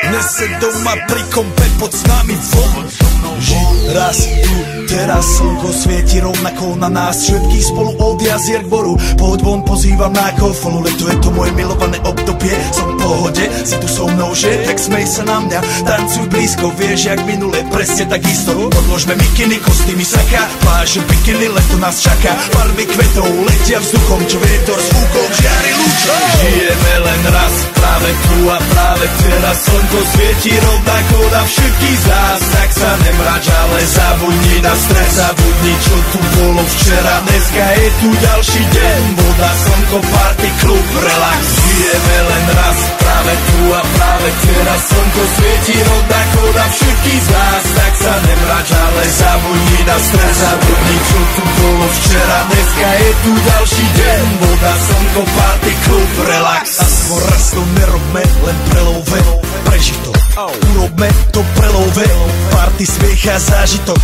Nese doma pri kompe pod s nami von. Raz tu, teraz slnko svieti rovnako na nás všetkých spolu od jazier k boru. Poď von, pozývam na kofolu, leto je to moje milované obdobie. Som v pohode, si tu so mnou, že? Tak smej sa na mňa, tancuj blízko, vieš jak minule, presne takisto. Odložme mikiny, kostýmy, saka, pláže, bikiny, leto nás čaká. Farby kvetov letia vzduchom, čo vietor s fúkom žiari lúčom. Žijeme len raz, práve tu a práve teraz slnko svieti rovnako na všetkých z nás. Tak sa nemrač, ale zabudni na stres, zabudni čo tu bolo včera. Dneska je tu ďalší deň, voda, slnko, party, klub, relax. Žijeme len raz, práve tu a práve teraz slnko svieti rovnako na všetkých z nás. Tak sa nemrač, ale zabudni na stres, zabudni čo tu bolo včera. Dneska je tu ďalší deň, voda, slnko, party, klub, relax. Aspoň raz to nerobme, len prelove, prežij to. Urobme to prelove, party, smiech a zážitok.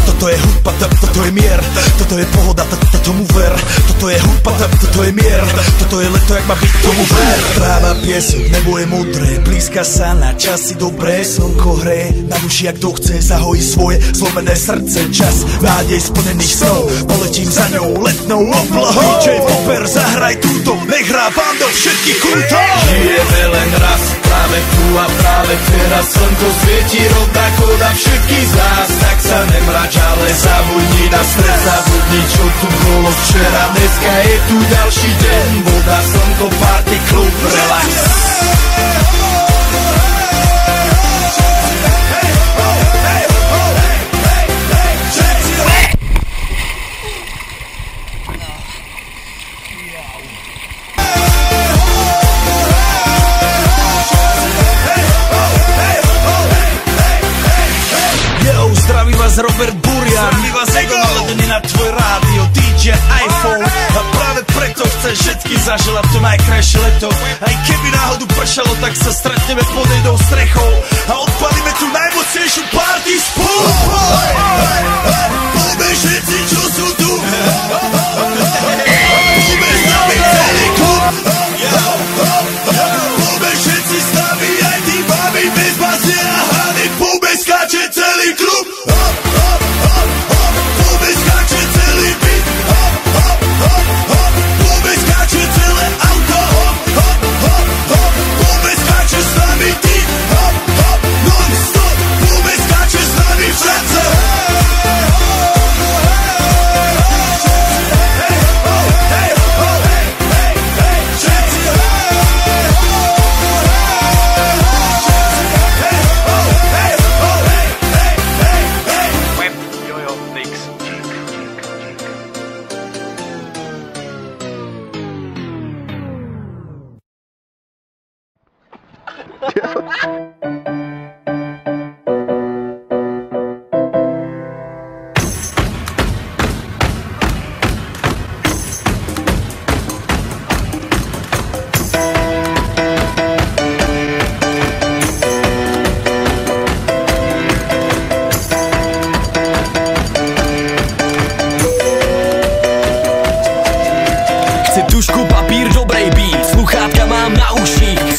Toto je hudba, toto je mier, toto je pohoda, tomu ver. Toto je hudba, toto je mier, toto je leto, jak má byť, tomu ver. Tráva, piesok, nebo je modré, blízka sa na časy dobré. Slnko hreje na duši, jak to chce, zahojí svoje zlomené srdce. Čas nádej splnených snov, poletím za ňou letnou oblohou. DJ Popper, zahraj túto, nech hrá vám do všetkých kútov. Žijeme len raz, práve tu a práve teraz slnko svieti rovnako na všetkých z nás. Tak sa nemrač, ale zabudni na stres, zabudni čo tu bolo včera. Dneska je tu ďalší deň, voda, slnko, party, klub, relax. Zdraví vás Robert Burian, zdraví vás Ego naledený na tvoj rádio, DJ iPhone. A práve preto chcem všetky zaželať to najkrajšie leto. Aj keby náhodu pršalo, tak sa stretneme pod jednou strechou a odpalíme tu najmocnejšiu party spolu. Poďme všetci, čo sú tu, poďme s nami celý klub. Poďme všetci s nami, aj tí babi bez basne a hany. Poďme skáče celý klub.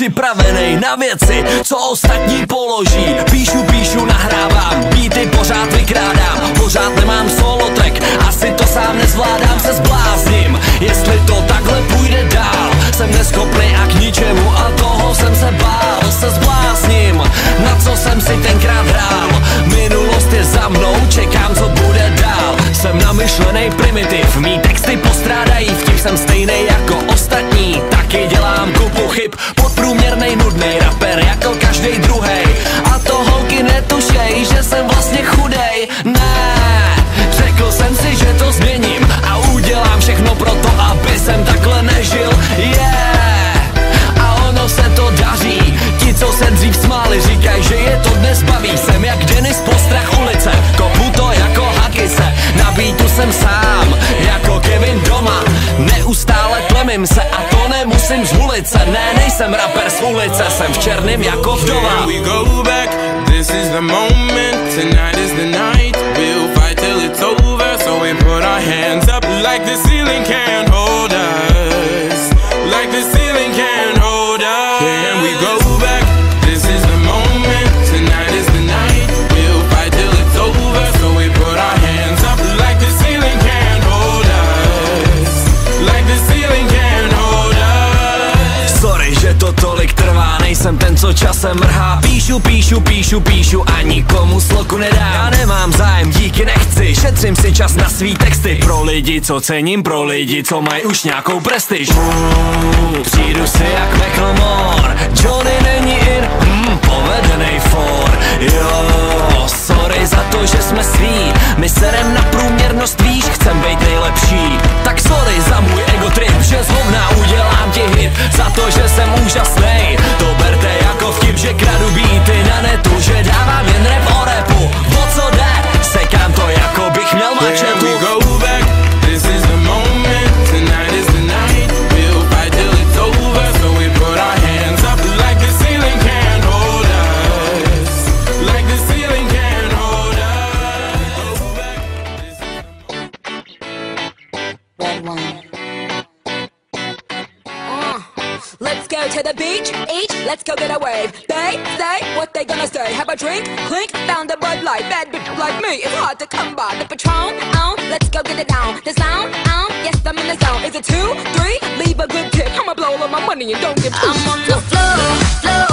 Připravenej na věci, co ostatní položí. Píšu, nahrávám, beaty pořád vykrádám. Pořád nemám solo track, asi to sám nezvládám, se zblázním. Jestli to takhle půjde dál, jsem neschopný a k ničemu a toho jsem se bál. Se zblázním, na co jsem si tenkrát hrál. Minulost je za mnou, čekám, co bude dál. Jsem namyšlenej primitiv, mý texty postrádají vtip. Jsem stejnej jako ostatní, taky dělám kupu chyb. Podprůměrnej nudnej rapper jako každej druhej. A to holky netušej, že jsem vlastně chudej. Ne, řekl jsem si, že to změním a udělám všechno pro to, aby jsem takhle nežil. A ono se to daří. Ti, co se dřív smáli, říkají, že je to dnes baví. Jsem jak Dennis Postrach ulice, kopu to jako Hakise. Na beatu jsem sám, jako Kevin doma. Neustále tlemím umím se a to nemusím z ulice. Ne, nejsem rapper z ulice, jsem v černém jako vdova. We go back, this is the moment, tonight is the night. We'll fight till it's over, so we put our hands up like the ceiling can't hold us. Like the ceiling can't hold us. Can we go back, this is the moment, tonight is the night. We'll fight till it's over, so we put our hands up like the ceiling can't hold us. Like the ceiling can't hold us. Sorry, že to tolik trvá, nejsem ten, co časem mrhá. Píšu a nikomu sloku nedám. Já nemám zájem, díky nechci, šetřím si čas na svý texty. Pro lidi, co cením, pro lidi, co mají už nějakou prestiž. Přijdu si jak Macklemore, Johnny není in, povedenej for. Jo, sorry za to, že jsme svý, my serem na průměrnost, víš, chcem být nejlepší. Tak sorry za můj ego trip, že z hovna udělám ti hit. Za to, že jsem úžasnej, to berte jako vtip, že kradu beaty na netu, že dávám jen rap o rapu. O co jde? Sekám to, jako bych měl mačetu. We go back, this is the moment, tonight is the night. We'll fight till it's over, so we put our hands up like the ceiling can't hold us. Like the ceiling can't hold us. Go back, this is the Red wine. Let's go to the beach, each, let's go get a wave. They say what they gonna say. Have a drink, clink, found a Bud Light. Bad bitch like me, it's hard to come by. The Patron, let's go get it down. The sound, yes, I'm in the zone. Is it 2, 3? Leave a good tip. I'ma blow all of my money and don't give two. I'm on the floor, floor.